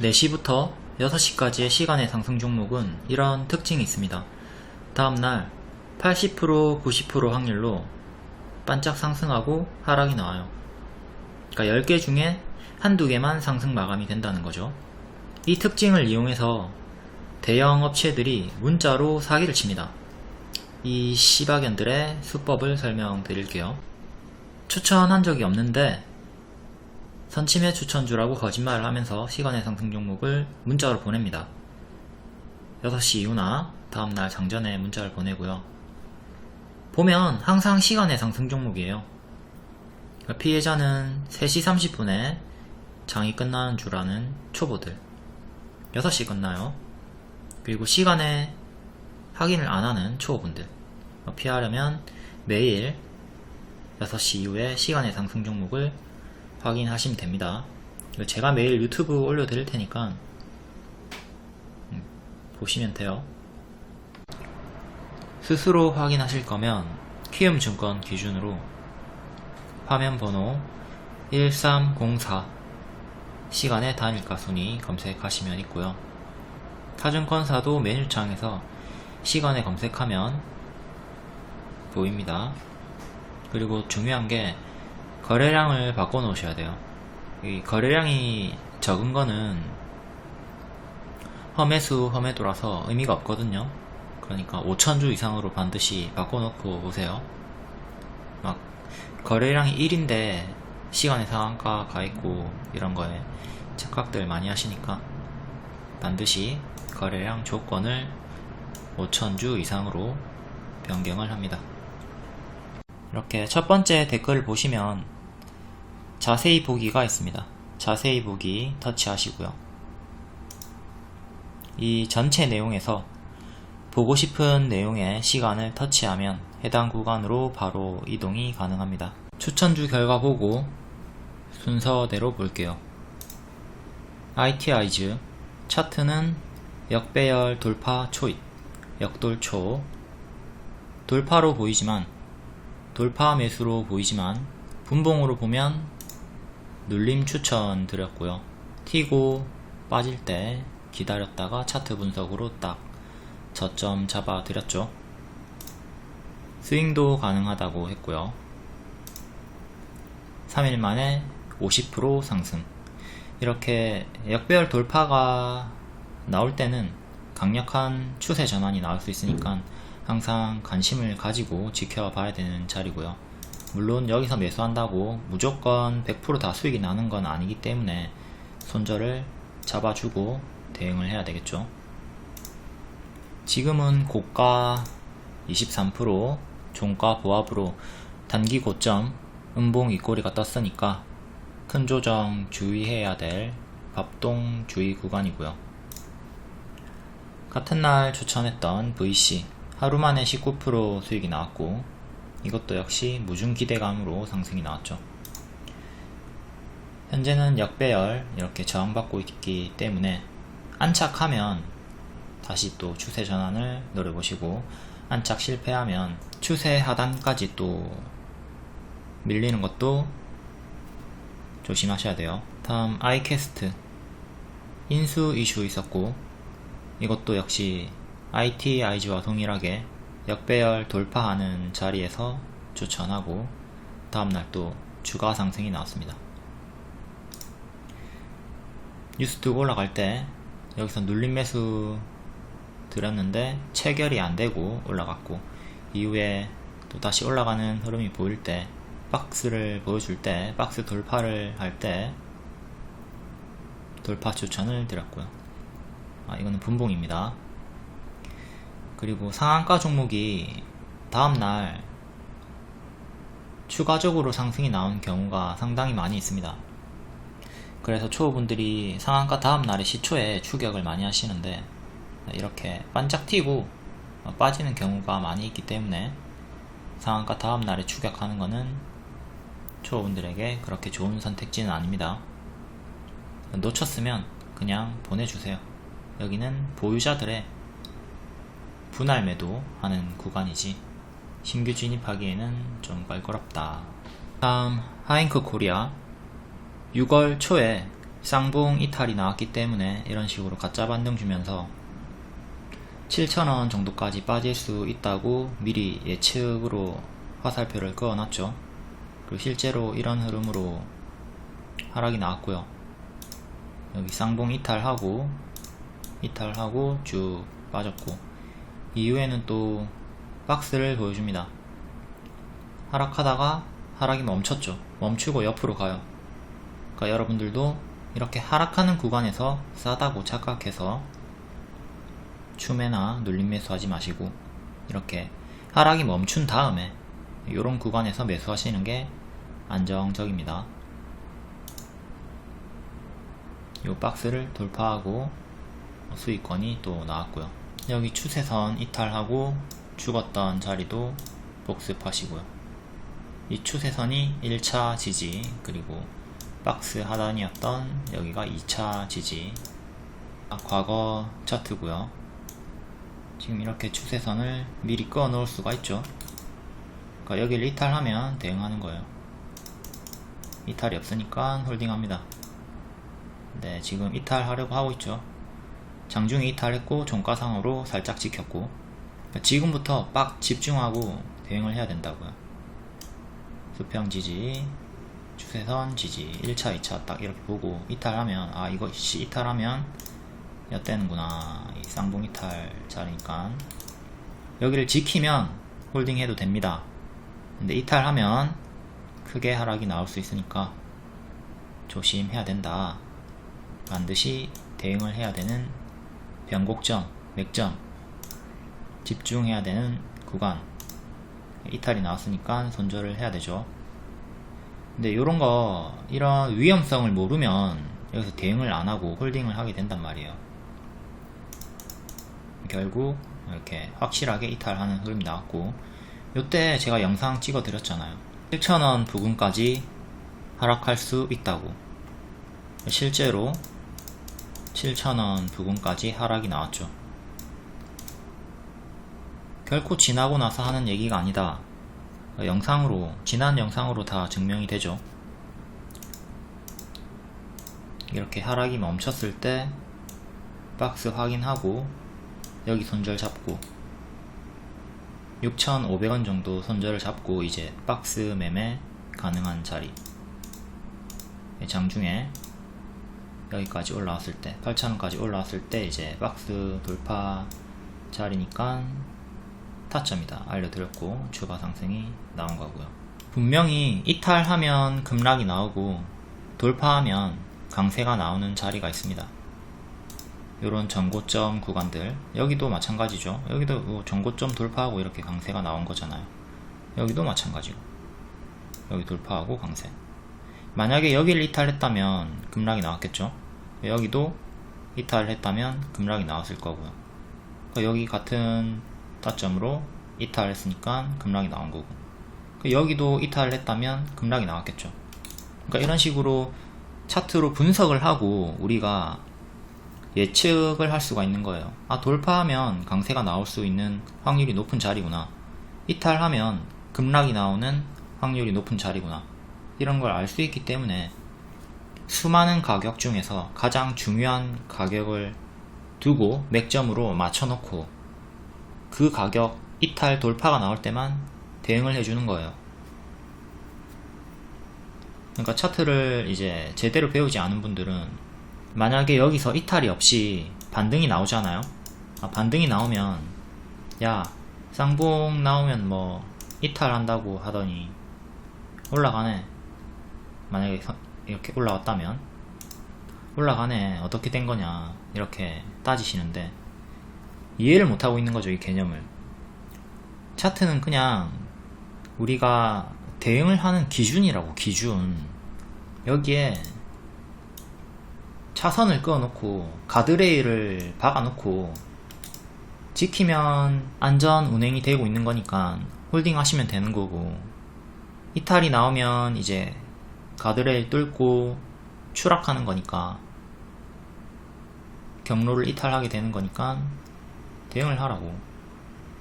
4시부터 6시까지의 시간의 상승 종목은 이런 특징이 있습니다. 다음날 80%, 90% 확률로 반짝 상승하고 하락이 나와요. 그러니까 10개 중에 한두 개만 상승 마감이 된다는 거죠. 이 특징을 이용해서 대형 업체들이 문자로 사기를 칩니다. 이 씨박연들의 수법을 설명드릴게요. 추천한 적이 없는데 선침해 추천주라고 거짓말을 하면서 시간의 상승 종목을 문자로 보냅니다. 6시 이후나 다음날 장전에 문자를 보내고요. 보면 항상 시간의 상승 종목이에요. 피해자는 3시 30분에 장이 끝나는 줄 아는 초보들, 6시 끝나요. 그리고 시간에 확인을 안하는 초보분들, 피하려면 매일 6시 이후에 시간의 상승 종목을 확인하시면 됩니다. 제가 매일 유튜브 올려드릴 테니까 보시면 돼요. 스스로 확인하실 거면 키움증권 기준으로 화면 번호 1304 시간의 단일가 순위 검색하시면 있고요. 타증권사도 메뉴창에서 시간에 검색하면 보입니다. 그리고 중요한 게 거래량을 바꿔 놓으셔야 돼요. 이 거래량이 적은 거는 험해수 험해도라서 의미가 없거든요. 그러니까 5,000주 이상으로 반드시 바꿔 놓고 보세요. 막 거래량이 1인데 시간에 상한가 가있고 이런 거에 착각들 많이 하시니까 반드시 거래량 조건을 5,000주 이상으로 변경을 합니다. 이렇게 첫 번째 댓글을 보시면 자세히 보기가 있습니다. 자세히 보기 터치하시고요. 이 전체 내용에서 보고 싶은 내용의 시간을 터치하면 해당 구간으로 바로 이동이 가능합니다. 추천주 결과 보고 순서대로 볼게요. ITI즈 차트는 역배열 돌파 초입, 역돌초, 돌파로 보이지만 돌파 매수로 보이지만 분봉으로 보면 눌림 추천 드렸고요. 튀고 빠질 때 기다렸다가 차트 분석으로 딱 저점 잡아 드렸죠. 스윙도 가능하다고 했고요. 3일 만에 50% 상승. 이렇게 역배열 돌파가 나올 때는 강력한 추세 전환이 나올 수 있으니까 항상 관심을 가지고 지켜봐야 되는 자리고요. 물론 여기서 매수한다고 무조건 100% 다 수익이 나는 건 아니기 때문에 손절을 잡아주고 대응을 해야 되겠죠. 지금은 고가 23%, 종가 보합으로 단기 고점 음봉 윗꼬리가 떴으니까 큰 조정 주의해야 될 bab동 주의 구간이고요. 같은 날 추천했던 VC 하루 만에 19% 수익이 나왔고 이것도 역시 무중 기대감으로 상승이 나왔죠. 현재는 역배열 이렇게 저항받고 있기 때문에 안착하면 다시 또 추세 전환을 노려보시고 안착 실패하면 추세 하단까지 또 밀리는 것도 조심하셔야 돼요. 다음 아이캐스트 인수 이슈 있었고 이것도 역시 ITI즈와 동일하게 역배열 돌파하는 자리에서 추천하고 다음날 또 추가 상승이 나왔습니다. 뉴스투 올라갈 때 여기서 눌림 매수 드렸는데 체결이 안되고 올라갔고 이후에 또 다시 올라가는 흐름이 보일 때 박스를 보여줄 때 박스 돌파를 할 때 돌파 추천을 드렸고요. 이거는 분봉입니다. 그리고 상한가 종목이 다음날 추가적으로 상승이 나온 경우가 상당히 많이 있습니다. 그래서 초보분들이 상한가 다음날에 시초에 추격을 많이 하시는데 이렇게 반짝 튀고 빠지는 경우가 많이 있기 때문에 상한가 다음날에 추격하는 것은 초보분들에게 그렇게 좋은 선택지는 아닙니다. 놓쳤으면 그냥 보내주세요. 여기는 보유자들의 분할 매도 하는 구간이지 신규 진입하기에는 좀 껄끄럽다. 다음 하잉크 코리아 6월 초에 쌍봉 이탈이 나왔기 때문에 이런 식으로 가짜 반등 주면서 7,000원 정도까지 빠질 수 있다고 미리 예측으로 화살표를 그어놨죠. 그리고 실제로 이런 흐름으로 하락이 나왔고요. 여기 쌍봉 이탈하고 쭉 빠졌고, 이후에는 또 박스를 보여줍니다. 하락하다가 하락이 멈췄죠. 멈추고 옆으로 가요. 그러니까 여러분들도 이렇게 하락하는 구간에서 싸다고 착각해서 추매나 눌림 매수 하지 마시고, 이렇게 하락이 멈춘 다음에 이런 구간에서 매수하시는 게 안정적입니다. 이 박스를 돌파하고 수익권이 또 나왔고요. 여기 추세선 이탈하고 죽었던 자리도 복습하시고요. 이 추세선이 1차 지지, 그리고 박스 하단이었던 여기가 2차 지지. 과거 차트고요. 지금 이렇게 추세선을 미리 꺼 놓을 수가 있죠. 그러니까 여기를 이탈하면 대응하는 거예요. 이탈이 없으니까 홀딩합니다. 네, 지금 이탈하려고 하고 있죠. 장중에 이탈했고 종가상으로 살짝 지켰고, 그러니까 지금부터 빡 집중하고 대응을 해야 된다고요. 수평 지지, 추세선 지지, 1차 2차 딱 이렇게 보고 이탈하면, 아 이거 이탈하면 엿대는구나, 이 쌍봉 이탈 자리니까 여기를 지키면 홀딩 해도 됩니다. 근데 이탈하면 크게 하락이 나올 수 있으니까 조심해야 된다. 반드시 대응을 해야 되는 변곡점, 맥점, 집중해야 되는 구간, 이탈이 나왔으니까 손절을 해야 되죠. 근데 이런 위험성을 모르면 여기서 대응을 안 하고 홀딩을 하게 된단 말이에요. 결국 이렇게 확실하게 이탈하는 흐름이 나왔고, 요때 제가 영상 찍어 드렸잖아요. 7,000원 부근까지 하락할 수 있다고. 실제로 7,000원 부근까지 하락이 나왔죠. 결코 지나고 나서 하는 얘기가 아니다. 지난 영상으로 다 증명이 되죠. 이렇게 하락이 멈췄을 때 박스 확인하고 여기 손절 잡고 6,500원 정도 손절을 잡고 이제 박스 매매 가능한 자리, 장중에 여기까지 올라왔을 때 8,000원까지 올라왔을 때 이제 박스 돌파 자리니까 타점이다 알려드렸고 추가 상승이 나온 거고요. 분명히 이탈하면 급락이 나오고 돌파하면 강세가 나오는 자리가 있습니다. 요런 전고점 구간들, 여기도 마찬가지죠. 여기도 전고점 돌파하고 이렇게 강세가 나온 거잖아요. 여기도 마찬가지고 여기 돌파하고 강세. 만약에 여기를 이탈했다면 급락이 나왔겠죠. 여기도 이탈을 했다면 급락이 나왔을 거고요. 그러니까 여기 같은 타점으로 이탈했으니까 급락이 나온 거고, 여기도 이탈을 했다면 급락이 나왔겠죠. 그러니까 이런 식으로 차트로 분석을 하고 우리가 예측을 할 수가 있는 거예요. 아, 돌파하면 강세가 나올 수 있는 확률이 높은 자리구나, 이탈하면 급락이 나오는 확률이 높은 자리구나, 이런 걸 알 수 있기 때문에 수많은 가격 중에서 가장 중요한 가격을 두고 맥점으로 맞춰놓고 그 가격 이탈 돌파가 나올 때만 대응을 해주는 거예요. 그러니까 차트를 이제 제대로 배우지 않은 분들은 만약에 여기서 이탈이 없이 반등이 나오잖아요. 반등이 나오면 야, 쌍봉 나오면 뭐 이탈한다고 하더니 올라가네, 만약에 이렇게 올라왔다면 올라가네, 어떻게 된 거냐, 이렇게 따지시는데 이해를 못하고 있는 거죠, 이 개념을. 차트는 그냥 우리가 대응을 하는 기준이라고, 기준. 여기에 차선을 그어놓고 가드레일을 박아놓고 지키면 안전 운행이 되고 있는 거니까 홀딩 하시면 되는 거고, 이탈이 나오면 이제 가드레일 뚫고 추락하는 거니까, 경로를 이탈하게 되는 거니까 대응을 하라고.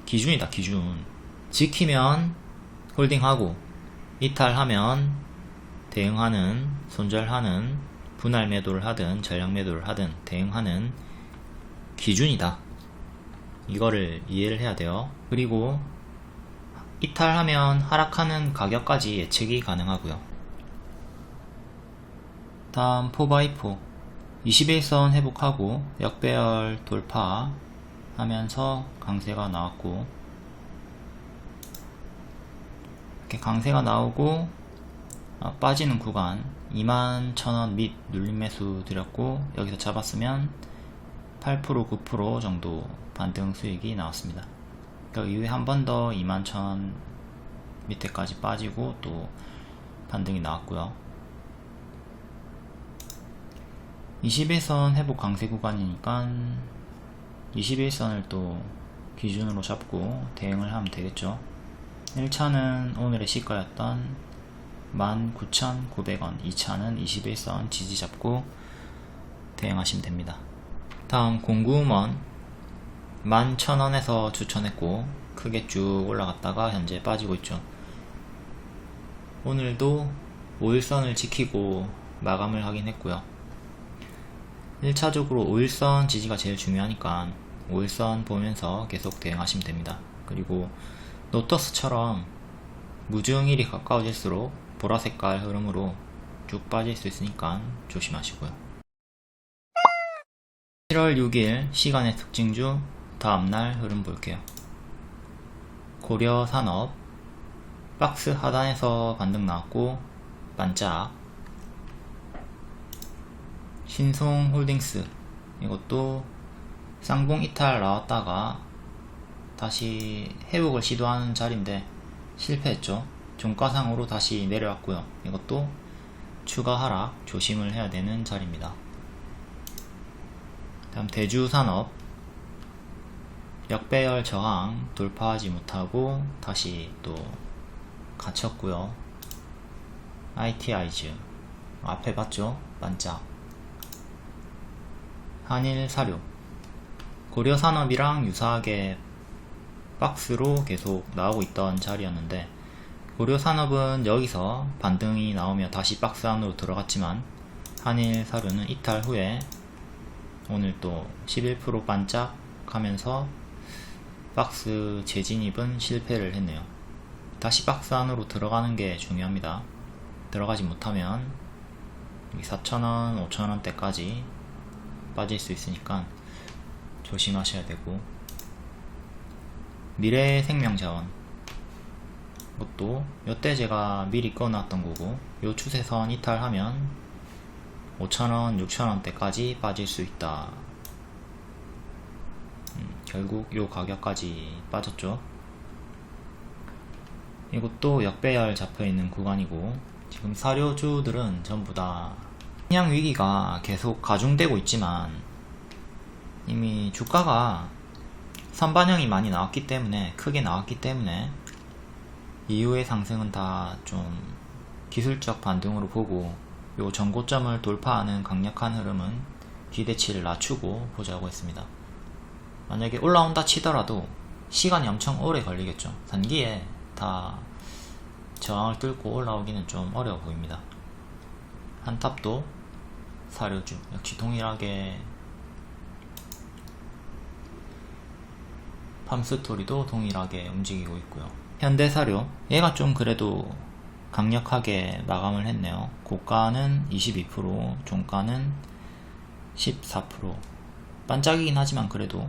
기준이다, 기준. 지키면 홀딩하고 이탈하면 대응하는, 손절하는 분할 매도를 하든 전량 매도를 하든 대응하는 기준이다. 이거를 이해를 해야 돼요. 그리고 이탈하면 하락하는 가격까지 예측이 가능하고요. 다음 4x4 21선 회복하고 역배열 돌파하면서 강세가 나왔고, 이렇게 강세가 나오고 빠지는 구간 21,000원 밑 눌림 매수 드렸고, 여기서 잡았으면 8% 9% 정도 반등 수익이 나왔습니다. 그 이후에 한 번 더 21,000원 밑에까지 빠지고 또 반등이 나왔고요. 21선 회복 강세 구간이니까 21선을 또 기준으로 잡고 대응을 하면 되겠죠. 1차는 오늘의 시가였던 19,900원, 2차는 21선 지지 잡고 대응하시면 됩니다. 다음 공구음원 11,000원에서 추천했고 크게 쭉 올라갔다가 현재 빠지고 있죠. 오늘도 5일선을 지키고 마감을 하긴 했고요. 1차적으로 5일선 지지가 제일 중요하니까 5일선 보면서 계속 대응하시면 됩니다. 그리고 노터스처럼 무증일이 가까워질수록 보라색깔 흐름으로 쭉 빠질 수 있으니까 조심하시고요. 7월 6일 시간의 특징주 다음날 흐름 볼게요. 고려산업 박스 하단에서 반등 나왔고 반짝, 신송홀딩스 이것도 쌍봉 이탈 나왔다가 다시 회복을 시도하는 자리인데 실패했죠. 종가상으로 다시 내려왔고요. 이것도 추가 하락 조심을 해야 되는 자리입니다. 다음 대주산업 역배열 저항 돌파하지 못하고 다시 또 갇혔고요. ITI즈 앞에 봤죠? 반짝. 한일사료 고려산업이랑 유사하게 박스로 계속 나오고 있던 자리였는데, 고려산업은 여기서 반등이 나오며 다시 박스 안으로 들어갔지만 한일사료는 이탈 후에 오늘 또 11% 반짝 하면서 박스 재진입은 실패를 했네요. 다시 박스 안으로 들어가는 게 중요합니다. 들어가지 못하면 4,000원, 5,000원대까지 빠질 수 있으니까 조심하셔야 되고, 미래생명자원 이것도 이때 제가 미리 꺼놨던 거고, 요 추세선 이탈하면 5,000원, 6,000원대까지 빠질 수 있다. 결국 요 가격까지 빠졌죠. 이것도 역배열 잡혀있는 구간이고, 지금 사료주들은 전부 다 식량 위기가 계속 가중되고 있지만 이미 주가가 선반영이 많이 나왔기 때문에, 크게 나왔기 때문에 이후의 상승은 다 좀 기술적 반등으로 보고, 요 전고점을 돌파하는 강력한 흐름은 기대치를 낮추고 보자고 했습니다. 만약에 올라온다 치더라도 시간이 엄청 오래 걸리겠죠. 단기에 다 저항을 뚫고 올라오기는 좀 어려워 보입니다. 한탑도 사료주 역시 동일하게, 팜스토리도 동일하게 움직이고 있고요. 현대사료 얘가 좀 그래도 강력하게 마감을 했네요. 고가는 22%, 종가는 14%. 반짝이긴 하지만 그래도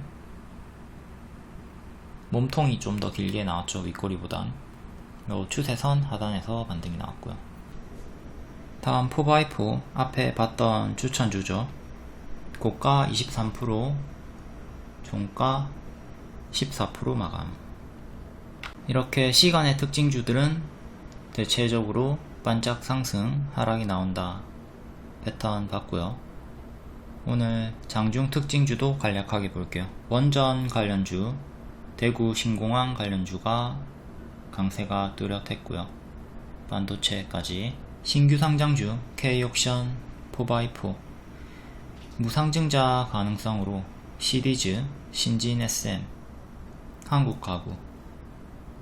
몸통이 좀 더 길게 나왔죠. 윗꼬리보단. 추세선 하단에서 반등이 나왔고요. 다음 4x4 앞에 봤던 추천주죠. 고가 23%, 종가 14% 마감. 이렇게 시간의 특징주들은 대체적으로 반짝 상승, 하락이 나온다 패턴 봤고요. 오늘 장중 특징주도 간략하게 볼게요. 원전 관련주, 대구 신공항 관련주가 강세가 뚜렷했고요. 반도체까지. 신규 상장주 K옥션 4x4 무상증자 가능성으로 시리즈, 신진 SM, 한국가구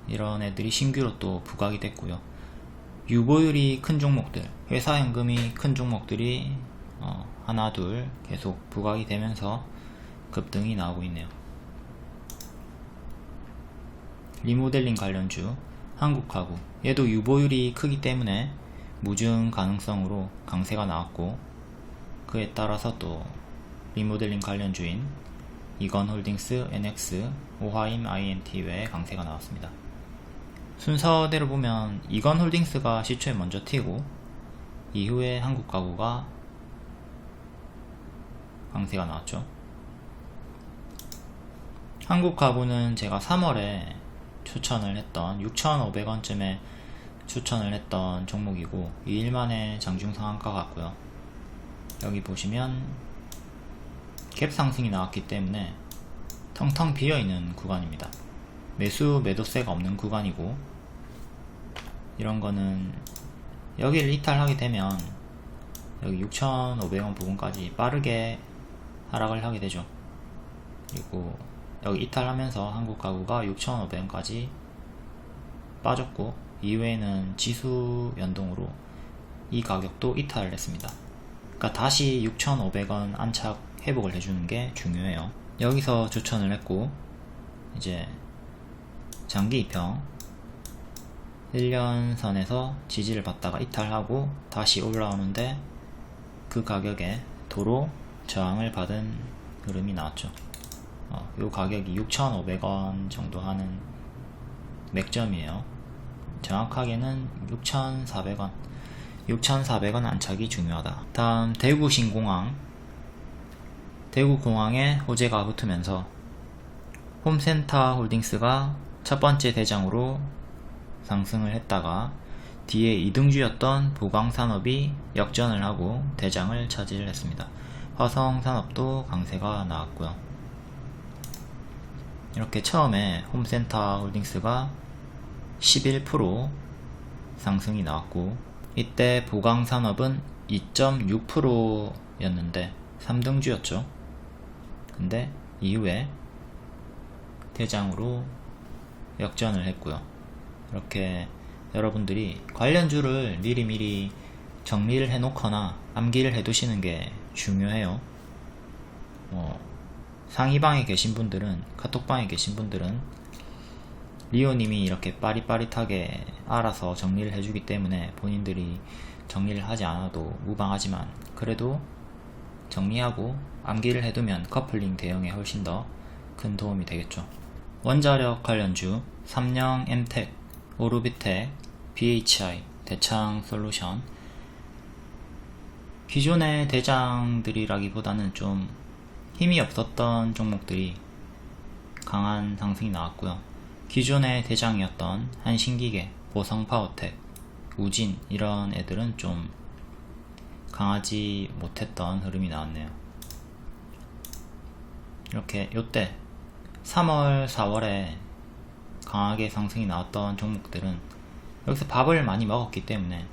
이런 애들이 신규로 또 부각이 됐고요. 유보율이 큰 종목들, 회사 현금이 큰 종목들이 하나 둘 계속 부각이 되면서 급등이 나오고 있네요. 리모델링 관련주 한국가구, 얘도 유보율이 크기 때문에 무증 가능성으로 강세가 나왔고, 그에 따라서 또 리모델링 관련주인 이건홀딩스, NX, 오하임 INT 외에 강세가 나왔습니다. 순서대로 보면 이건홀딩스가 시초에 먼저 튀고 이후에 한국가구가 강세가 나왔죠. 한국가구는 제가 3월에 추천을 했던 6,500원쯤에 추천을 했던 종목이고 2일 만에 장중 상한가 같고요. 여기 보시면 갭 상승이 나왔기 때문에 텅텅 비어있는 구간입니다. 매도세가 없는 구간이고, 이런 거는 여기를 이탈하게 되면 여기 6,500원 부분까지 빠르게 하락을 하게 되죠. 그리고 여기 이탈하면서 한국가구가 6,500원까지 빠졌고, 이후에는 지수 연동으로 이 가격도 이탈을 했습니다. 그러니까 다시 6,500원 안착 회복을 해주는 게 중요해요. 여기서 추천을 했고, 이제 장기 입형 1년 선에서 지지를 받다가 이탈하고 다시 올라오는데 그 가격에 도로 저항을 받은 흐름이 나왔죠. 요 가격이 6,500원 정도 하는 맥점이에요. 정확하게는 6,400원 6,400원 안착이 중요하다. 다음 대구 신공항, 대구 공항에 호재가 붙으면서 홈센터 홀딩스가 첫 번째 대장으로 상승을 했다가 뒤에 2등주였던 보강산업이 역전을 하고 대장을 차지를 했습니다. 화성산업도 강세가 나왔고요. 이렇게 처음에 홈센터 홀딩스가 11% 상승이 나왔고, 이때 보강산업은 2.6% 였는데 3등주였죠. 근데 이후에 대장으로 역전을 했고요. 이렇게 여러분들이 관련주를 미리미리 정리를 해 놓거나 암기를 해 두시는 게 중요해요. 상위방에 계신 분들은, 카톡방에 계신 분들은 리오님이 이렇게 빠릿빠릿하게 알아서 정리를 해주기 때문에 본인들이 정리를 하지 않아도 무방하지만, 그래도 정리하고 암기를 해두면 커플링 대응에 훨씬 더 큰 도움이 되겠죠. 원자력 관련주 삼영 엠텍, 오르비텍, BHI, 대창솔루션, 기존의 대장들이라기보다는 좀 힘이 없었던 종목들이 강한 상승이 나왔고요. 기존의 대장이었던 한신기계, 보성파워텍, 우진, 이런 애들은 좀 강하지 못했던 흐름이 나왔네요. 이렇게 요때 3월 4월에 강하게 상승이 나왔던 종목들은 여기서 밥을 많이 먹었기 때문에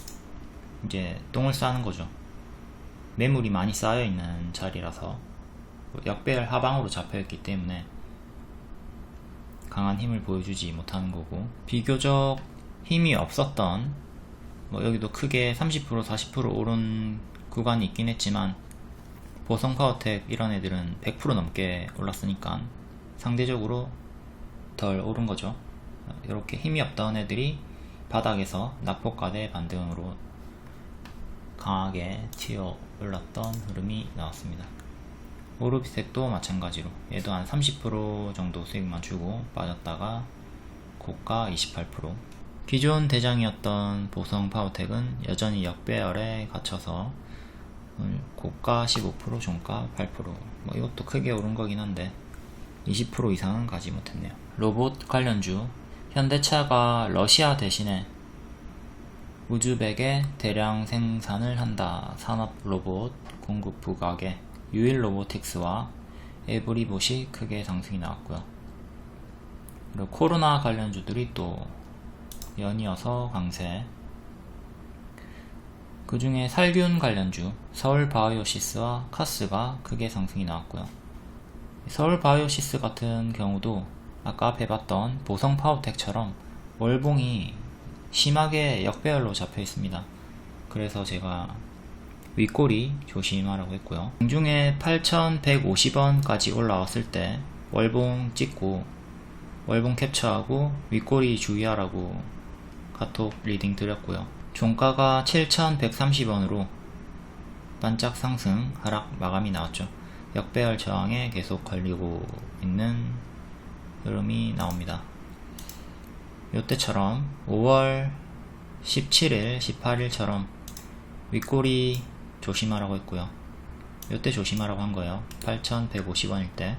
이제 똥을 싸는 거죠. 매물이 많이 쌓여있는 자리라서 역배열 하방으로 잡혀있기 때문에 강한 힘을 보여주지 못하는 거고, 비교적 힘이 없었던, 여기도 크게 30% 40% 오른 구간이 있긴 했지만 보성파워텍 이런 애들은 100% 넘게 올랐으니까 상대적으로 덜 오른 거죠. 이렇게 힘이 없던 애들이 바닥에서 낙폭과대 반등으로 강하게 튀어 올랐던 흐름이 나왔습니다. 오르비텍도 마찬가지로 얘도 한 30% 정도 수익만 주고 빠졌다가 고가 28%. 기존 대장이었던 보성파워텍은 여전히 역배열에 갇혀서 고가 15%, 종가 8%, 이것도 크게 오른 거긴 한데 20% 이상은 가지 못했네요. 로봇 관련주, 현대차가 러시아 대신에 우즈벡에 대량 생산을 한다. 산업 로봇 공급 부각에 유일 로보틱스와 에브리봇이 크게 상승이 나왔고요. 그리고 코로나 관련주들이 또 연이어서 강세. 그 중에 살균 관련주 서울바이오시스와 카스가 크게 상승이 나왔고요. 서울바이오시스 같은 경우도 아까 앞에 봤던 보성파워텍처럼 월봉이 심하게 역배열로 잡혀 있습니다. 그래서 제가 윗꼬리 조심하라고 했고요. 공중에 8,150원까지 올라왔을 때 월봉 찍고 월봉 캡처하고 윗꼬리 주의하라고 카톡 리딩 드렸고요. 종가가 7,130원으로 반짝 상승 하락 마감이 나왔죠. 역배열 저항에 계속 걸리고 있는 흐름이 나옵니다. 요때처럼 5월 17일, 18일처럼 윗꼬리 조심하라고 했고요. 요때 조심하라고 한 거예요. 8,150원일 때.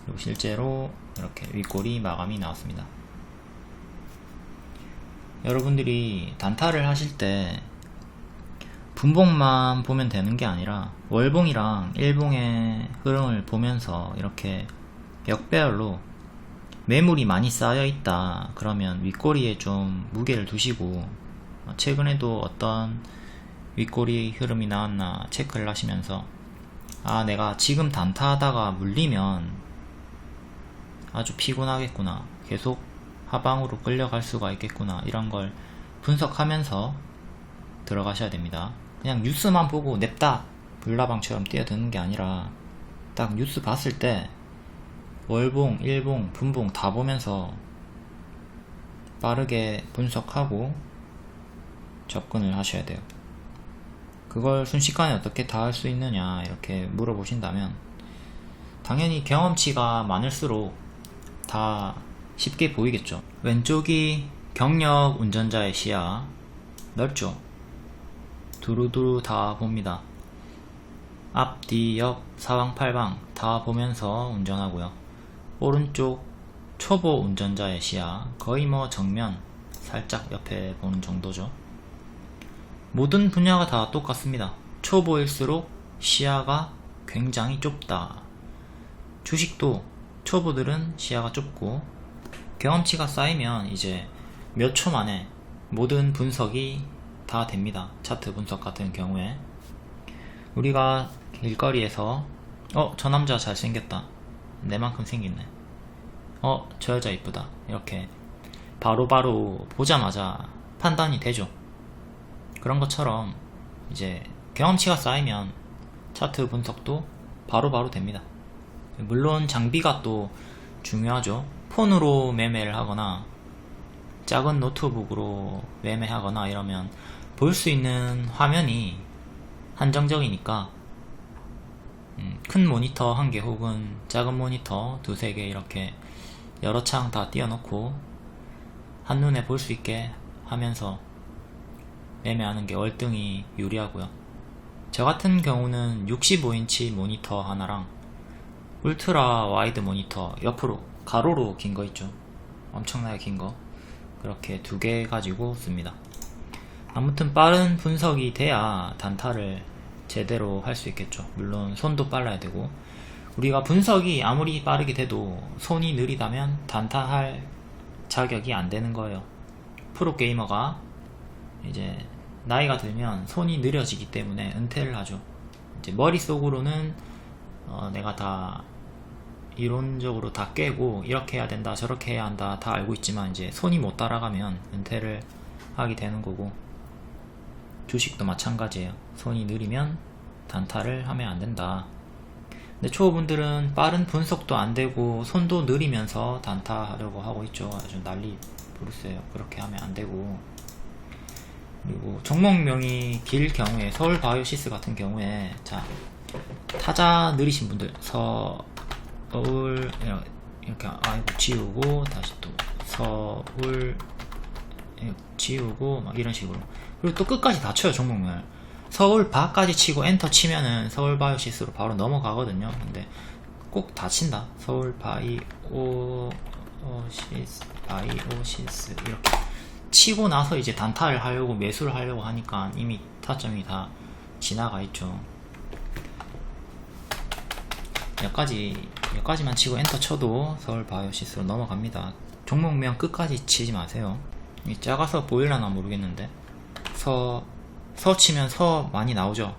그리고 실제로 이렇게 윗꼬리 마감이 나왔습니다. 여러분들이 단타를 하실 때 분봉만 보면 되는 게 아니라 월봉이랑 일봉의 흐름을 보면서 이렇게 역배열로 매물이 많이 쌓여 있다 그러면 윗꼬리에 좀 무게를 두시고, 최근에도 어떤 윗꼬리 흐름이 나왔나 체크를 하시면서 아, 내가 지금 단타 하다가 물리면 아주 피곤하겠구나, 계속 하방으로 끌려갈 수가 있겠구나, 이런 걸 분석하면서 들어가셔야 됩니다. 그냥 뉴스만 보고 냅다 불나방처럼 뛰어드는 게 아니라 딱 뉴스 봤을 때 월봉, 일봉, 분봉 다 보면서 빠르게 분석하고 접근을 하셔야 돼요. 그걸 순식간에 어떻게 다 할 수 있느냐 이렇게 물어보신다면 당연히 경험치가 많을수록 다 쉽게 보이겠죠. 왼쪽이 경력 운전자의 시야 넓죠. 두루두루 다 봅니다. 앞, 뒤, 옆, 사방, 팔방 다 보면서 운전하고요. 오른쪽 초보 운전자의 시야 거의 뭐 정면 살짝 옆에 보는 정도죠. 모든 분야가 다 똑같습니다. 초보일수록 시야가 굉장히 좁다. 주식도 초보들은 시야가 좁고 경험치가 쌓이면 이제 몇 초 만에 모든 분석이 다 됩니다. 차트 분석 같은 경우에 우리가 길거리에서 저 남자 잘생겼다, 내만큼 생겼네, 저 여자 이쁘다, 이렇게 바로바로 보자마자 판단이 되죠. 그런 것처럼 이제 경험치가 쌓이면 차트 분석도 바로바로 됩니다. 물론 장비가 또 중요하죠. 폰으로 매매를 하거나 작은 노트북으로 매매하거나 이러면 볼 수 있는 화면이 한정적이니까 큰 모니터 1개 혹은 작은 모니터 2-3개 이렇게 여러 창 다 띄워놓고 한눈에 볼 수 있게 하면서 매매하는 게 월등히 유리하고요. 저 같은 경우는 65인치 모니터 하나랑 울트라 와이드 모니터 옆으로 가로로 긴 거 있죠. 엄청나게 긴 거. 그렇게 2개 가지고 씁니다. 아무튼 빠른 분석이 돼야 단타를 제대로 할 수 있겠죠. 물론 손도 빨라야 되고, 우리가 분석이 아무리 빠르게 돼도 손이 느리다면 단타할 자격이 안 되는 거예요. 프로게이머가 이제 나이가 들면 손이 느려지기 때문에 은퇴를 하죠. 이제 머릿속으로는 내가 다 이론적으로 다 깨고 이렇게 해야 된다 저렇게 해야 한다 다 알고 있지만 이제 손이 못 따라가면 은퇴를 하게 되는 거고, 주식도 마찬가지예요. 손이 느리면 단타를 하면 안 된다. 근데 초보분들은 빠른 분석도 안 되고 손도 느리면서 단타 하려고 하고 있죠. 아주 난리 부르스예요. 그렇게 하면 안 되고, 그리고 종목명이 길 경우에 서울 바이오시스 같은 경우에 자 타자 느리신 분들 서울 이렇게 아이고 지우고 다시 또 서울 지우고 막 이런 식으로, 그리고 또 끝까지 다 쳐요. 종목명을 서울 바까지 치고 엔터 치면은 서울 바이오시스로 바로 넘어가거든요. 근데 꼭 다 친다. 서울 바이오시스 이렇게 치고 나서 이제 단타를 하려고 매수를 하려고 하니까 이미 타점이 다 지나가 있죠. 여기까지만 치고 엔터 쳐도 서울 바이오시스로 넘어갑니다. 종목명 끝까지 치지 마세요. 작아서 보일라나 모르겠는데 서 치면 서 많이 나오죠.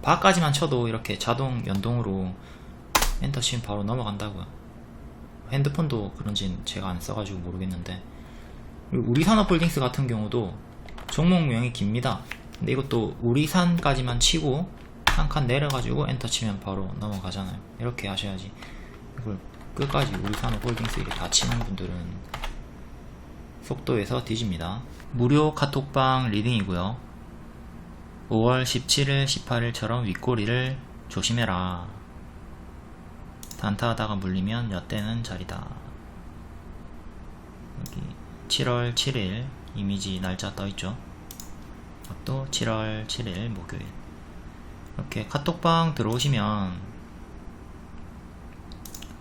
바까지만 쳐도 이렇게 자동 연동으로 엔터 치면 바로 넘어간다고요. 핸드폰도 그런지는 제가 안 써가지고 모르겠는데, 우리산업홀딩스 같은 경우도 종목명이 깁니다. 근데 이것도 우리산까지만 치고 한 칸 내려가지고 엔터 치면 바로 넘어가잖아요. 이렇게 하셔야지. 이걸 끝까지 우리산 홀딩스 이렇게 다 치는 분들은 속도에서 뒤집니다. 무료 카톡방 리딩이고요. 5월 17일, 18일처럼 윗꼬리를 조심해라. 단타하다가 물리면 엿대는 자리다. 여기 7월 7일 이미지 날짜 떠있죠. 또 7월 7일 목요일. 이렇게 카톡방 들어오시면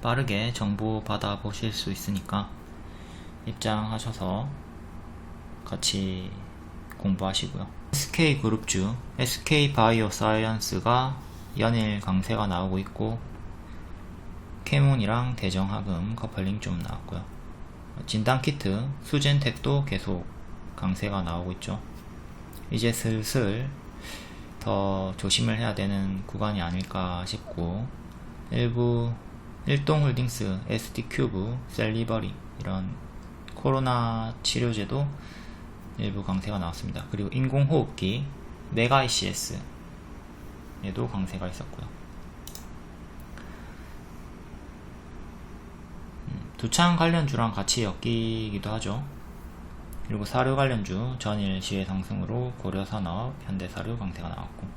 빠르게 정보 받아보실 수 있으니까 입장하셔서 같이 공부하시고요. SK그룹주, SK바이오사이언스가 연일 강세가 나오고 있고 캐문이랑 대정학음 커플링 좀 나왔고요. 진단키트, 수젠텍도 계속 강세가 나오고 있죠. 이제 슬슬 더 조심을 해야 되는 구간이 아닐까 싶고, 일부 일동홀딩스, SD큐브, 셀리버리 이런 코로나 치료제도 일부 강세가 나왔습니다. 그리고 인공호흡기 메가ICS 에도 강세가 있었고요. 두창 관련주랑 같이 엮이기도 하죠. 그리고 사료 관련주 전일 시외 상승으로 고려산업, 현대사료 강세가 나왔고,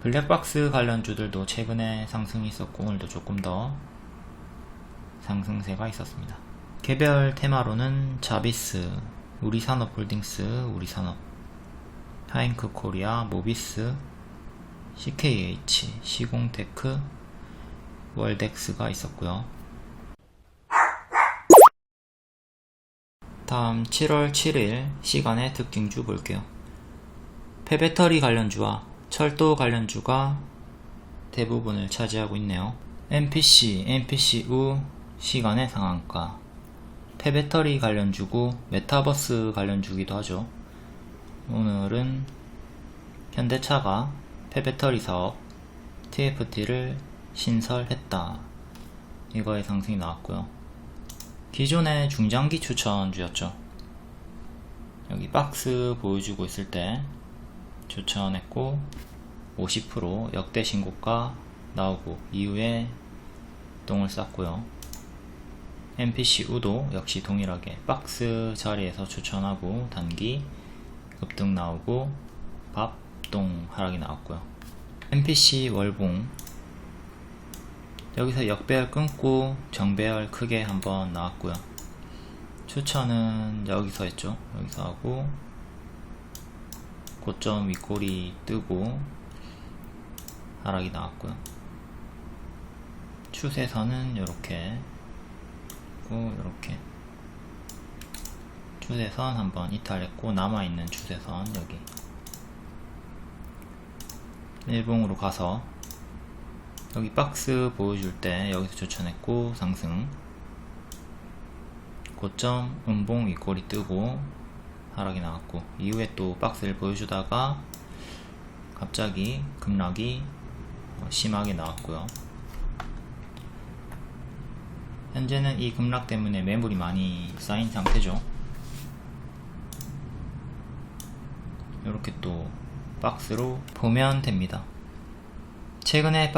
블랙박스 관련주들도 최근에 상승이 있었고 오늘도 조금 더 상승세가 있었습니다. 개별 테마로는 자비스, 우리산업홀딩스, 우리산업, 하잉크 코리아, 모비스, CKH, 시공테크, 월덱스가 있었고요. 다음 7월 7일 시간의 특징주 볼게요. 폐배터리 관련주와 철도 관련주가 대부분을 차지하고 있네요. MPC, MPCU 시간의 상한가. 폐배터리 관련주고 메타버스 관련주기도 하죠. 오늘은 현대차가 폐배터리 사업 TFT를 신설했다. 이거의 상승이 나왔고요. 기존의 중장기 추천주였죠. 여기 박스 보여주고 있을 때 추천했고 50% 역대 신고가 나오고 이후에 똥을 쌌고요. MPCU도 역시 동일하게 박스 자리에서 추천하고 단기 급등 나오고 밥똥 하락이 나왔고요. MPC 월봉 여기서 역배열 끊고 정배열 크게 한번 나왔고요. 추천은 여기서 했죠. 여기서 하고 고점 윗꼬리 뜨고 하락이 나왔고요. 추세선은 요렇게 이렇게 추세선 한번 이탈했고 남아있는 추세선 여기 일봉으로 가서 여기 박스 보여줄 때 여기서 추천했고 상승, 고점 음봉 윗꼬리 뜨고 하락이 나왔고 이후에 또 박스를 보여주다가 갑자기 급락이 심하게 나왔고요. 현재는 이 급락 때문에 매물이 많이 쌓인 상태죠. 이렇게 또 박스로 보면 됩니다. 최근에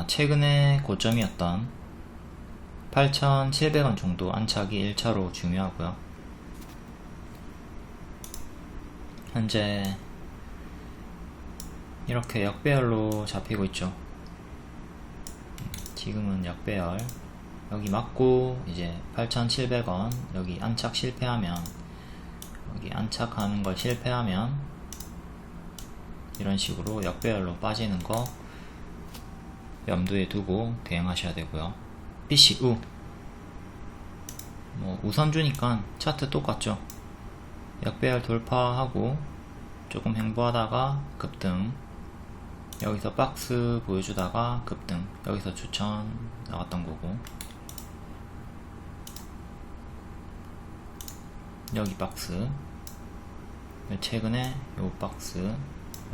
최근에 고점이었던 8,700원 정도 안착이 1차로 중요하고요. 현재 이렇게 역배열로 잡히고 있죠. 지금은 역배열 여기 맞고 이제 8,700원 여기 안착 실패하면 여기 안착하는 걸 실패하면 이런 식으로 역배열로 빠지는 거 염두에 두고 대응하셔야 되고요. PCU 우선주니까 차트 똑같죠. 역배열 돌파하고 조금 횡보하다가 급등, 여기서 박스 보여주다가 급등, 여기서 추천 나왔던 거고 여기 박스 최근에 요 박스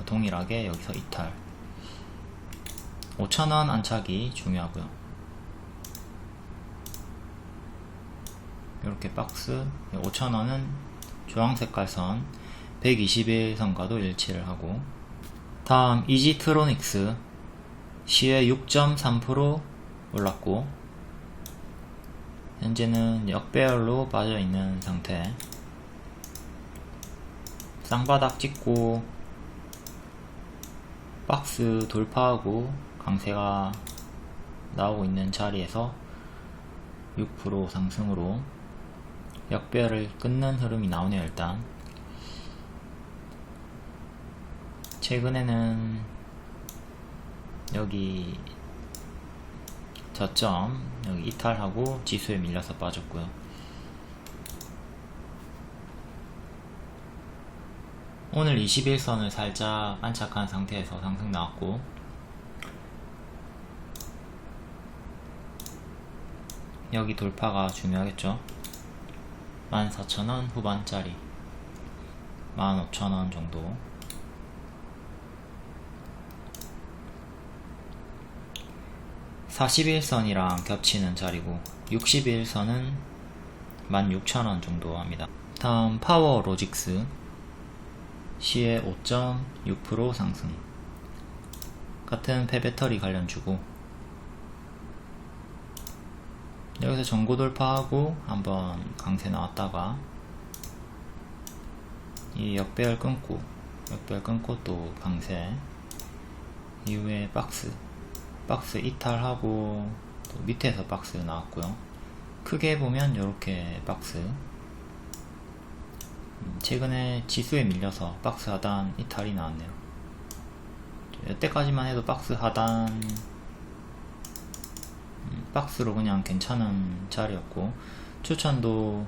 동일하게 여기서 이탈 5,000원 안착이 중요하고요. 이렇게 박스 5,000원은 주황색깔 선 121선과도 일치를 하고, 다음 이지트로닉스 시외 6.3% 올랐고 현재는 역배열로 빠져있는 상태. 쌍바닥 찍고 박스 돌파하고 강세가 나오고 있는 자리에서 6% 상승으로 역배열을 끊는 흐름이 나오네요. 일단 최근에는 여기 저점 여기 이탈하고 지수에 밀려서 빠졌고요. 오늘 21선을 살짝 안착한 상태에서 상승 나왔고, 여기 돌파가 중요하겠죠. 14,000원 후반짜리 15,000원 정도. (41선이랑) 겹치는 자리고 61선은 16,000원 정도 합니다. 다음 파워로직스 시에 5.6% 상승. 같은 폐배터리 관련주고, 여기서 전고 돌파하고 한번 강세 나왔다가 이 역배열 끊고 또 강세 이후에 박스 이탈하고 또 밑에서 박스 나왔고요. 크게 보면 이렇게 박스, 최근에 지수에 밀려서 박스 하단 이탈이 나왔네요. 이때까지만 해도 박스 하단 박스로 그냥 괜찮은 자리였고 추천도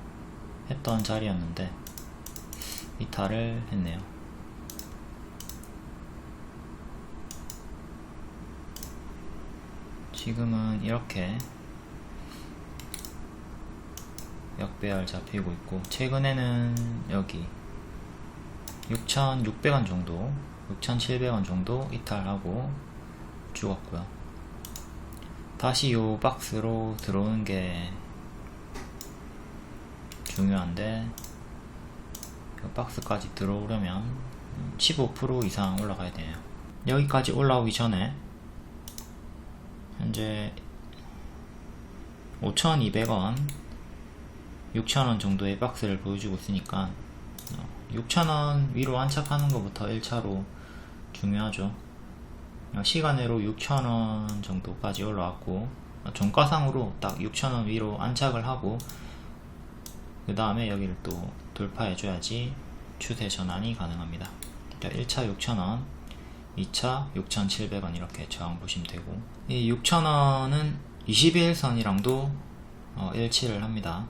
했던 자리였는데 이탈을 했네요. 지금은 이렇게 역배열 잡히고 있고, 최근에는 여기 6,600원 정도 6,700원 정도 이탈하고 죽었고요. 다시 요 박스로 들어오는 게 중요한데, 이 박스까지 들어오려면 15% 이상 올라가야 돼요. 여기까지 올라오기 전에 현재 5,200원 6,000원 정도의 박스를 보여주고 있으니까 6,000원 위로 안착하는 것부터 1차로 중요하죠. 시간으로 6,000원 정도까지 올라왔고, 종가상으로 딱 6,000원 위로 안착을 하고 그 다음에 여기를 또 돌파해 줘야지 추세 전환이 가능합니다. 1차 6,000원, 2차 6,700원 이렇게 저항 보시면 되고, 이 6,000원은 21선이랑도 일치를 합니다.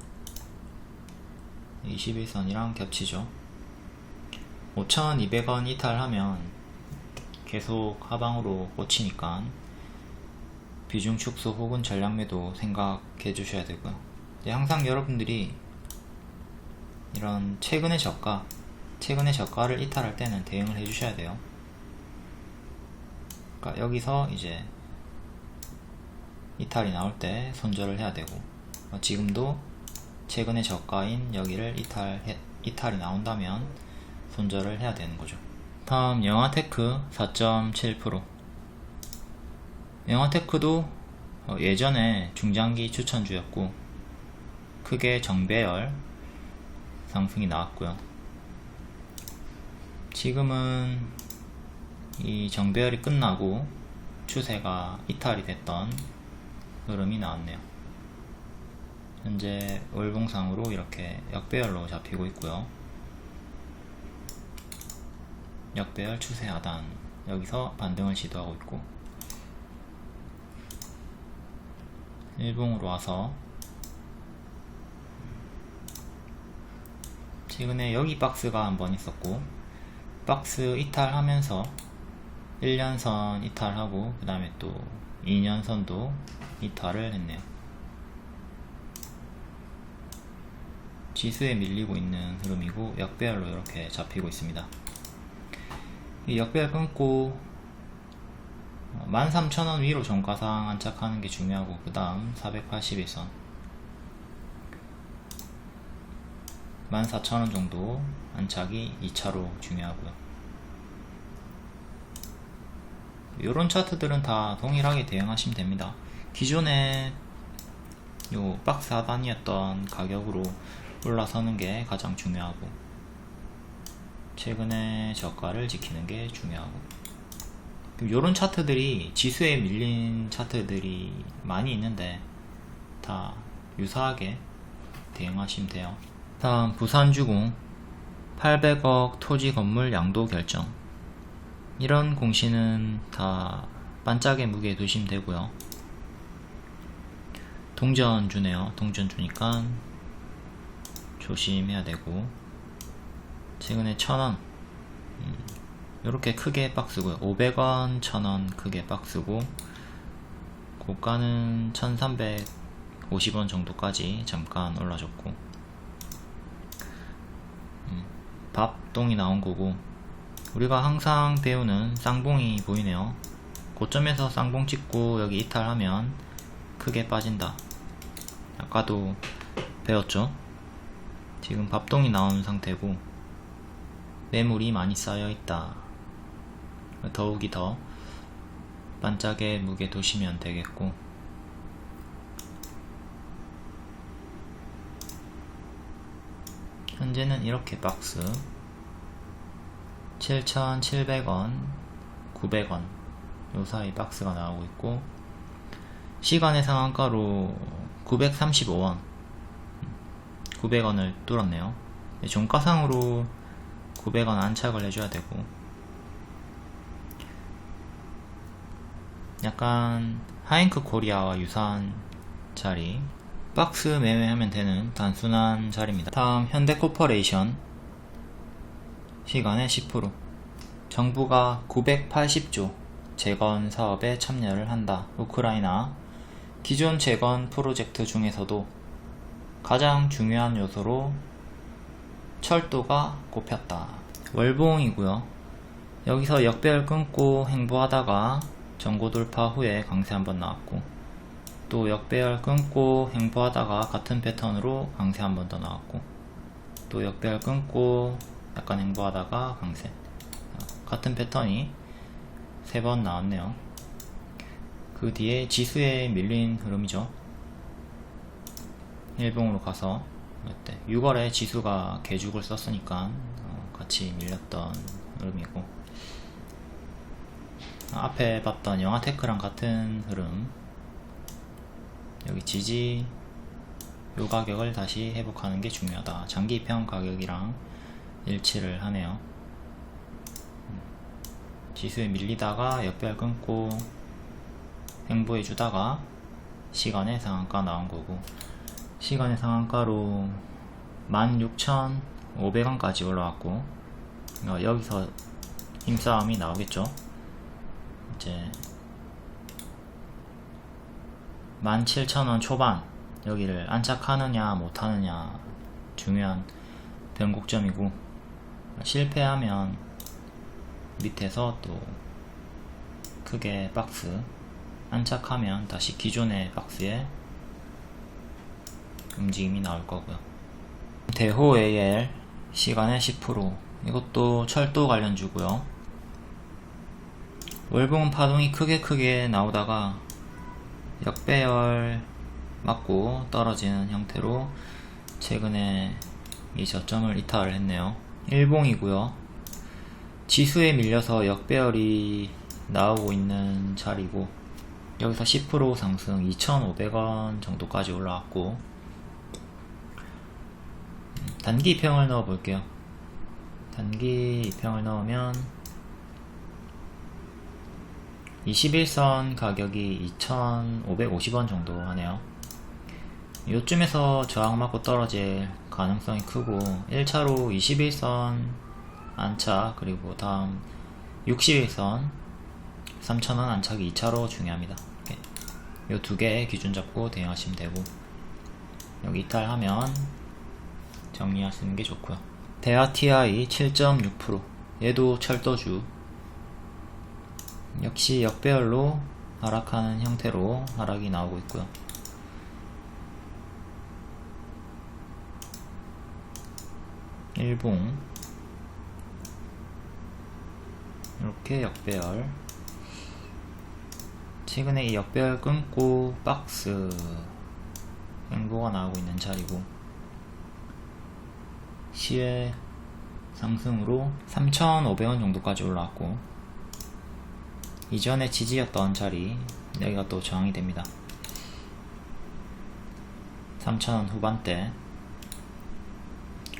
21선이랑 겹치죠. 5,200원 이탈하면 계속 하방으로 꽂히니까 비중 축소 혹은 전략 매도 생각해 주셔야 되고요. 항상 여러분들이 이런 최근의 저가를 이탈할 때는 대응을 해 주셔야 돼요. 그러니까 여기서 이제 이탈이 나올 때 손절을 해야 되고, 지금도 최근의 저가인 여기를 이탈이 나온다면 손절을 해야 되는 거죠. 다음 영화테크 4.7%. 영화테크도 예전에 중장기 추천주였고 크게 정배열 상승이 나왔고요. 지금은 이 정배열이 끝나고 추세가 이탈이 됐던 흐름이 나왔네요. 현재 월봉상으로 이렇게 역배열로 잡히고 있고요. 역배열 추세 하단, 여기서 반등을 시도하고 있고, 일봉으로 와서 최근에 여기 박스가 한번 있었고, 박스 이탈하면서 1년선 이탈하고 그 다음에 또 2년선도 이탈을 했네요. 지수에 밀리고 있는 흐름이고 역배열로 이렇게 잡히고 있습니다. 이 역배열 끊고 13,000원 위로 종가상 안착하는 게 중요하고, 그 다음 481선 14,000원 정도 안착이 2차로 중요하고요. 이런 차트들은 다 동일하게 대응하시면 됩니다. 기존에 요 박스 하단이었던 가격으로 올라서는 게 가장 중요하고, 최근에 저가를 지키는 게 중요하고, 요런 차트들이 지수에 밀린 차트들이 많이 있는데 다 유사하게 대응하시면 돼요. 다음 부산주공 800억 토지 건물 양도 결정. 이런 공시는 다 반짝의 무게에 두시면 되고요. 동전주네요. 동전주니까 조심해야 되고, 최근에 1000원 이렇게 크게 박스고요. 500원, 1000원 크게 박스고, 고가는 1350원 정도까지 잠깐 올라줬고, 밥동이 나온 거고, 우리가 항상 배우는 쌍봉이 보이네요. 고점에서 쌍봉 찍고 여기 이탈하면 크게 빠진다. 아까도 배웠죠? 지금 밥동이 나온 상태고 매물이 많이 쌓여 있다. 더욱이 더 반짝의 무게 두시면 되겠고, 현재는 이렇게 박스 7,700원, 900원 요 사이 박스가 나오고 있고, 시간의 상한가로 935원, 900원을 뚫었네요. 종가상으로 900원 안착을 해줘야 되고, 약간 하잉크 코리아와 유사한 자리, 박스 매매하면 되는 단순한 자리입니다. 다음 현대코퍼레이션 시간의 10%. 정부가 980조 재건 사업에 참여를 한다. 우크라이나 기존 재건 프로젝트 중에서도 가장 중요한 요소로 철도가 꼽혔다. 월봉이고요. 여기서 역배열 끊고 행보하다가 전고 돌파 후에 강세 한번 나왔고, 또 역배열 끊고 행보하다가 같은 패턴으로 강세 한번 더 나왔고, 또 역배열 끊고 약간 행보하다가 강세, 같은 패턴이 3번 나왔네요. 그 뒤에 지수에 밀린 흐름이죠. 일봉으로 가서 6월에 지수가 개죽을 썼으니까 같이 밀렸던 흐름이고, 앞에 봤던 영화테크랑 같은 흐름, 여기 지지 요 가격을 다시 회복하는 게 중요하다. 장기평 가격이랑 일치를 하네요. 지수에 밀리다가 역배열 끊고 행보해 주다가 시간의 상한가 나온 거고, 시간의 상한가로 16,500원까지 올라왔고, 여기서 힘싸움이 나오겠죠. 이제 17,000원 초반 여기를 안착하느냐 못하느냐 중요한 변곡점이고, 실패하면 밑에서 또 크게 박스, 안착하면 다시 기존의 박스에 움직임이 나올 거고요. 대호 AL 시간의 10%. 이것도 철도 관련주고요. 월봉은 파동이 크게 나오다가 역배열 맞고 떨어지는 형태로 최근에 이 저점을 이탈을 했네요. 일봉이고요. 지수에 밀려서 역배열이 나오고 있는 자리고, 여기서 10% 상승 2,500원 정도까지 올라왔고, 단기 입형을 넣어 볼게요. 단기 입형을 넣으면 21선 가격이 2,550원 정도 하네요. 요쯤에서 저항 맞고 떨어질 가능성이 크고, 1차로 21선 안착, 그리고 다음 61선 3,000원 안착이 2차로 중요합니다. 요 두 개 기준 잡고 대응하시면 되고, 여기 이탈하면 정리하시는 게 좋고요. 대하 TI 7.6%. 얘도 철도주. 역시 역배열로 하락하는 형태로 하락이 나오고 있고요. 일봉 이렇게 역배열, 최근에 이 역배열 끊고 박스 행보가 나오고 있는 자리고, 시외 상승으로 3,500원 정도까지 올라왔고, 이전에 지지였던 자리 여기가 또 저항이 됩니다. 3,000원 후반대.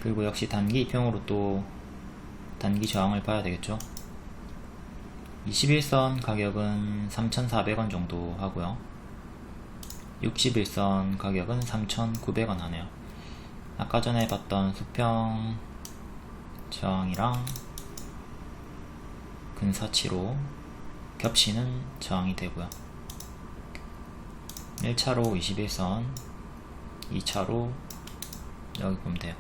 그리고 역시 단기평으로 또 단기 저항을 봐야 되겠죠. 21선 가격은 3,400원 정도 하고요, 61선 가격은 3,900원 하네요. 아까 전에 봤던 수평 저항이랑 근사치로 겹치는 저항이 되고요. 1차로 21선, 2차로 여기 보면 돼요.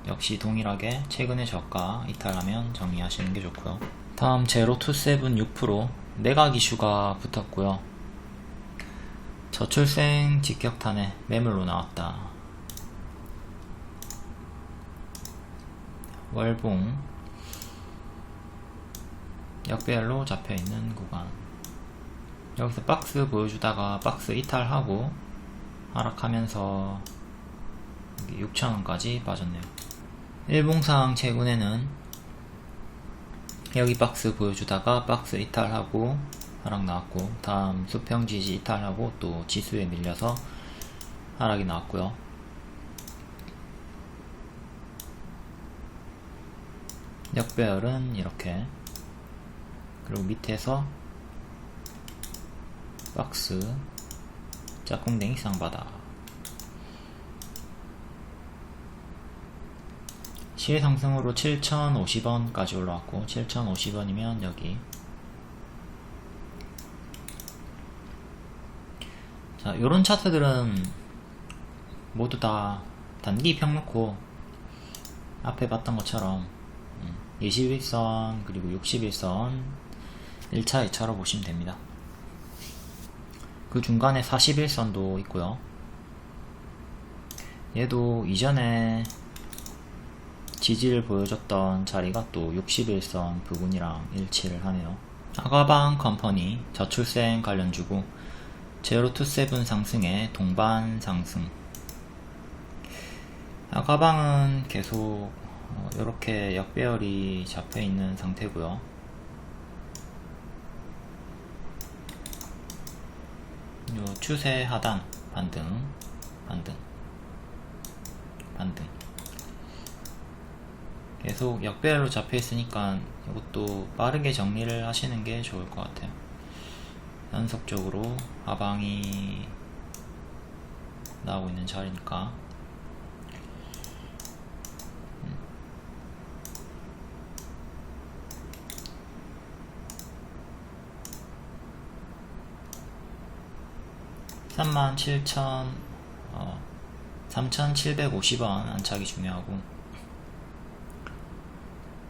역시 동일하게 최근의 저가 이탈하면 정리하시는 게 좋고요. 다음 제로27 6%, 내각 이슈가 붙었고요. 저출생 직격탄에 매물로 나왔다. 월봉 역배열로 잡혀있는 구간, 여기서 박스 보여주다가 박스 이탈하고 하락하면서 6,000원까지 빠졌네요. 일봉상 최근에는 여기 박스 보여주다가 박스 이탈하고 하락 나왔고, 다음 수평 지지 이탈하고 또 지수에 밀려서 하락이 나왔고요. 역배열은 이렇게, 그리고 밑에서 박스 짝꿍댕이 쌍바닥, 시의 상승으로 7,050원까지 올라왔고, 7,050원이면 여기. 자, 요런 차트들은 모두 다 단기 평 놓고 앞에 봤던 것처럼 21선 그리고 61선 1차 2차로 보시면 됩니다. 그 중간에 41선도 있고요. 얘도 이전에 지지를 보여줬던 자리가 또 61선 부근이랑 일치를 하네요. 아가방 컴퍼니 저출생 관련주고, 제로27 상승에 동반 상승. 아가방은 계속 이렇게 역배열이 잡혀있는 상태고요. 요 추세 하단 반등, 계속 역배열로 잡혀있으니까 이것도 빠르게 정리를 하시는 게 좋을 것 같아요. 연속적으로 하방이 나오고 있는 자리니까. (37,000) 3,750원 안착이 중요하고,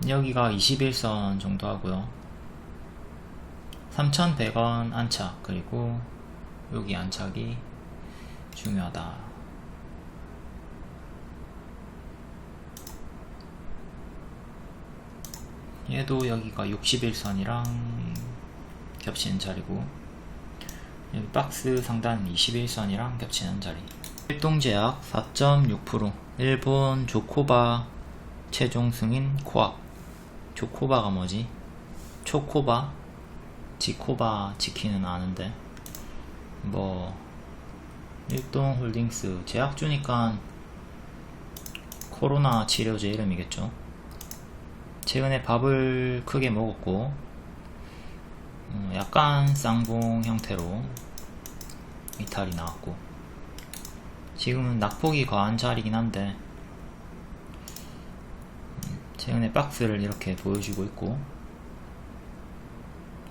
여기가 21선 정도 하고요. 3,100원 안착, 그리고 여기 안착이 중요하다. 얘도 여기가 61선이랑 겹치는 자리고, 여기 박스 상단 21선이랑 겹치는 자리. 일동제약 4.6%, 일본 조코바 최종 승인 코앞. 조코바가 뭐지? 초코바? 지코바 지키는 아는데, 뭐 일동홀딩스 제약주니까 코로나 치료제 이름이겠죠. 최근에 밥을 크게 먹었고, 약간 쌍봉 형태로 이탈이 나왔고, 지금은 낙폭이 과한 자리긴 한데 최근에 박스를 이렇게 보여주고 있고,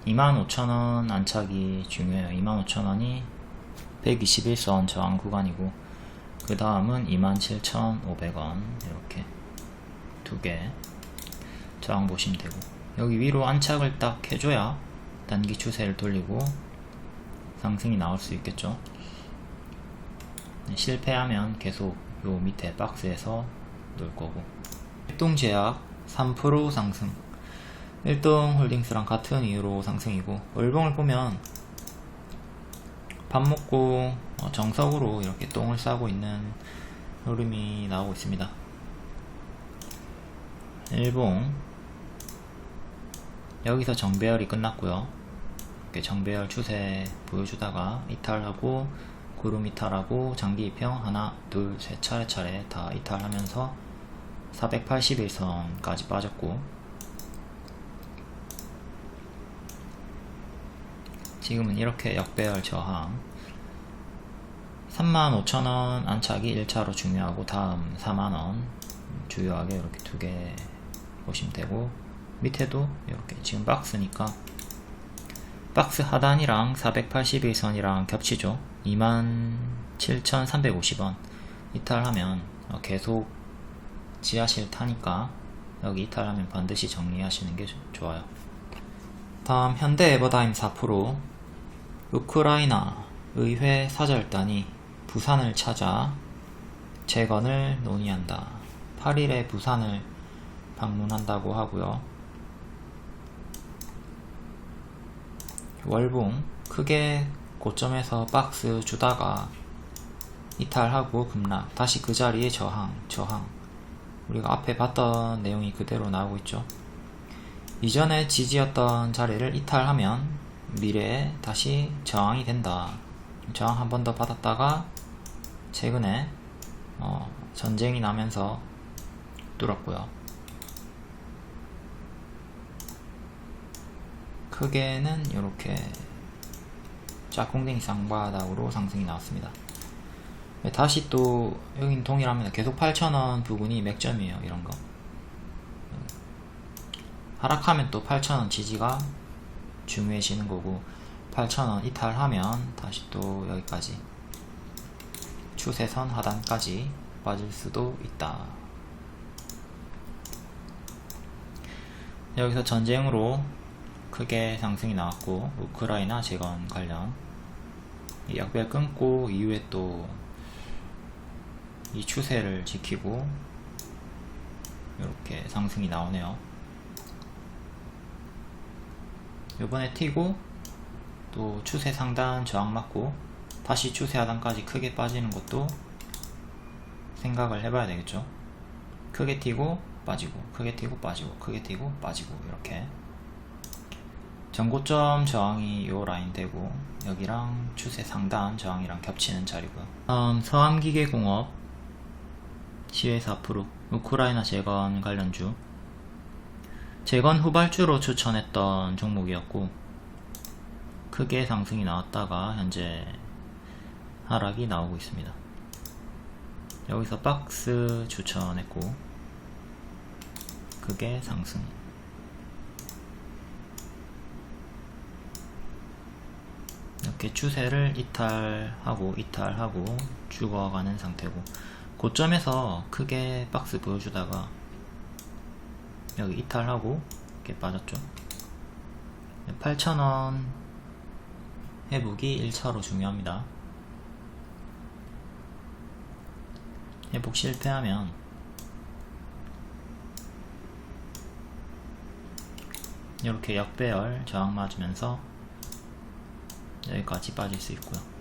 25,000원 안착이 중요해요. 25,000원이 121선 저항 구간이고, 그 다음은 27,500원 이렇게 두 개 저항 보시면 되고, 여기 위로 안착을 딱 해줘야 단기 추세를 돌리고 상승이 나올 수 있겠죠. 실패하면 계속 요 밑에 박스에서 놓을 거고, 일동제약 3% 상승. 일동홀딩스랑 같은 이유로 상승이고, 월봉을 보면 밥 먹고 정석으로 이렇게 똥을 싸고 있는 흐름이 나오고 있습니다. 일봉 여기서 정배열이 끝났고요. 이렇게 정배열 추세 보여주다가 이탈하고 구름 이탈하고 장기 입형 하나 둘 셋 차례차례 다 이탈하면서 481선까지 빠졌고, 지금은 이렇게 역배열 저항 35,000원 안착이 1차로 중요하고, 다음 4만원 주요하게 이렇게 두 개 보시면 되고, 밑에도 이렇게 지금 박스니까 박스 하단이랑 481선이랑 겹치죠. 27,350원 이탈하면 계속 지하실 타니까 여기 이탈하면 반드시 정리하시는 게 좋아요. 다음 현대에버다임 4%. 우크라이나 의회 사절단이 부산을 찾아 재건을 논의한다. 8일에 부산을 방문한다고 하고요. 월봉 크게 고점에서 박스 주다가 이탈하고 급락, 다시 그 자리에 저항. 우리가 앞에 봤던 내용이 그대로 나오고 있죠. 이전에 지지였던 자리를 이탈하면 미래에 다시 저항이 된다. 저항 한 번 더 받았다가 최근에 전쟁이 나면서 뚫었고요. 크게는 이렇게 짝꿍댕이 쌍바닥으로 상승이 나왔습니다. 다시 또 여긴 동일합니다. 계속 8,000원 부근이 맥점이에요. 이런거 하락하면 또 8,000원 지지가 중요해지는 거고, 8,000원 이탈하면 다시 또 여기까지 추세선 하단까지 빠질 수도 있다. 여기서 전쟁으로 크게 상승이 나왔고, 우크라이나 재건 관련 이 역배열 끊고 이후에 또 이 추세를 지키고 이렇게 상승이 나오네요. 요번에 튀고 또 추세 상단 저항 맞고 다시 추세 하단까지 크게 빠지는 것도 생각을 해봐야 되겠죠. 크게 튀고 빠지고, 크게 튀고 빠지고, 크게 튀고 빠지고, 이렇게 전고점 저항이 요 라인 되고, 여기랑 추세 상단 저항이랑 겹치는 자리고요. 다음 서암기계공업 시외 4%. 우크라이나 재건 관련주, 재건 후발주로 추천했던 종목이었고, 크게 상승이 나왔다가 현재 하락이 나오고 있습니다. 여기서 박스 추천했고 크게 상승. 이렇게 추세를 이탈하고 죽어가는 상태고, 고점에서 크게 박스 보여주다가 여기 이탈하고 이렇게 빠졌죠. 8,000원 회복이 1차로 중요합니다. 회복 실패하면 이렇게 역배열 저항 맞으면서 여기까지 빠질 수 있고요.